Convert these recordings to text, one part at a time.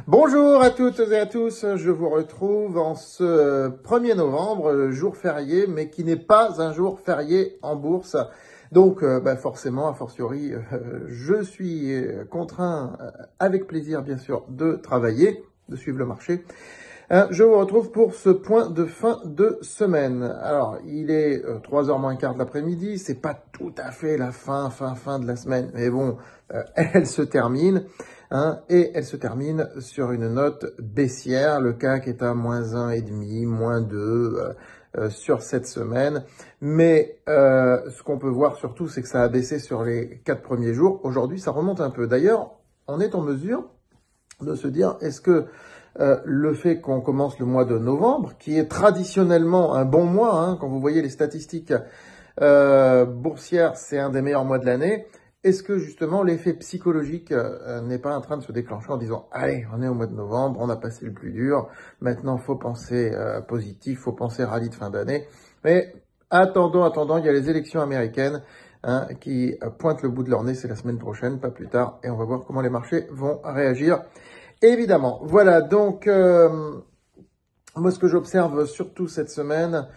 Bonjour à toutes et à tous, je vous retrouve en ce 1er novembre, jour férié, mais qui n'est pas un jour férié en bourse. Donc forcément, a fortiori, je suis contraint, avec plaisir bien sûr, de travailler, de suivre le marché. Je vous retrouve pour ce point de fin de semaine. Alors, il est 3h moins quart de l'après-midi, c'est pas tout à fait la fin de la semaine, mais bon, elle se termine, et elle se termine sur une note baissière. Le CAC est à moins 1,5, moins 2 sur cette semaine, mais ce qu'on peut voir surtout, c'est que ça a baissé sur les 4 premiers jours. Aujourd'hui, ça remonte un peu. D'ailleurs, on est en mesure de se dire, est-ce que le fait qu'on commence le mois de novembre, qui est traditionnellement un bon mois, quand vous voyez les statistiques boursières, c'est un des meilleurs mois de l'année, est-ce que justement l'effet psychologique n'est pas en train de se déclencher en disant « Allez, on est au mois de novembre, on a passé le plus dur, maintenant faut penser positif, faut penser rallye de fin d'année ». Mais attendons, il y a les élections américaines qui pointent le bout de leur nez, c'est la semaine prochaine, pas plus tard, et on va voir comment les marchés vont réagir. Évidemment, voilà, donc moi ce que j'observe surtout cette semaine,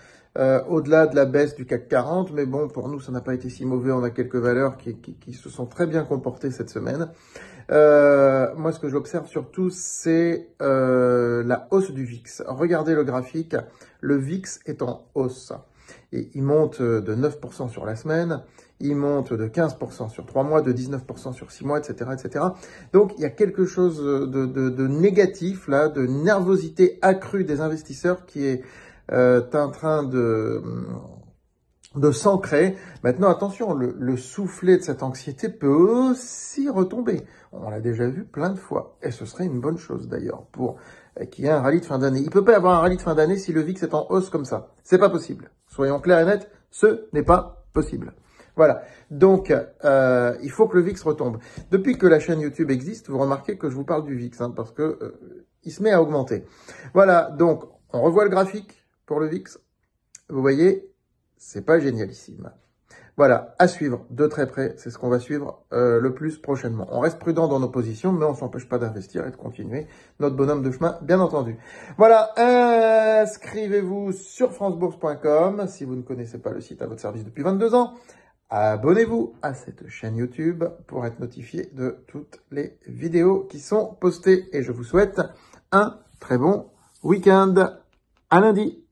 au-delà de la baisse du CAC 40, mais bon, pour nous ça n'a pas été si mauvais, on a quelques valeurs qui se sont très bien comportées cette semaine. Moi ce que j'observe surtout c'est la hausse du VIX. Regardez le graphique, le VIX est en hausse. Et il monte de 9% sur la semaine, il monte de 15% sur 3 mois, de 19% sur 6 mois, etc., etc. Donc, il y a quelque chose de négatif, là, de nervosité accrue des investisseurs qui est en train de s'ancrer. Maintenant, attention, le soufflet de cette anxiété peut aussi retomber. On l'a déjà vu plein de fois. Et ce serait une bonne chose, d'ailleurs, pour qu'il y ait un rallye de fin d'année. Il peut pas y avoir un rallye de fin d'année si le VIX est en hausse comme ça. C'est pas possible. Soyons clairs et nets, ce n'est pas possible. Voilà. Donc, il faut que le VIX retombe. Depuis que la chaîne YouTube existe, vous remarquez que je vous parle du VIX, parce que il se met à augmenter. Voilà. Donc, on revoit le graphique pour le VIX. Vous voyez, c'est pas génialissime. Voilà, à suivre de très près, c'est ce qu'on va suivre le plus prochainement. On reste prudent dans nos positions, mais on ne s'empêche pas d'investir et de continuer notre bonhomme de chemin, bien entendu. Voilà, inscrivez-vous sur francebourse.com si vous ne connaissez pas le site à votre service depuis 22 ans. Abonnez-vous à cette chaîne YouTube pour être notifié de toutes les vidéos qui sont postées. Et je vous souhaite un très bon week-end. À lundi.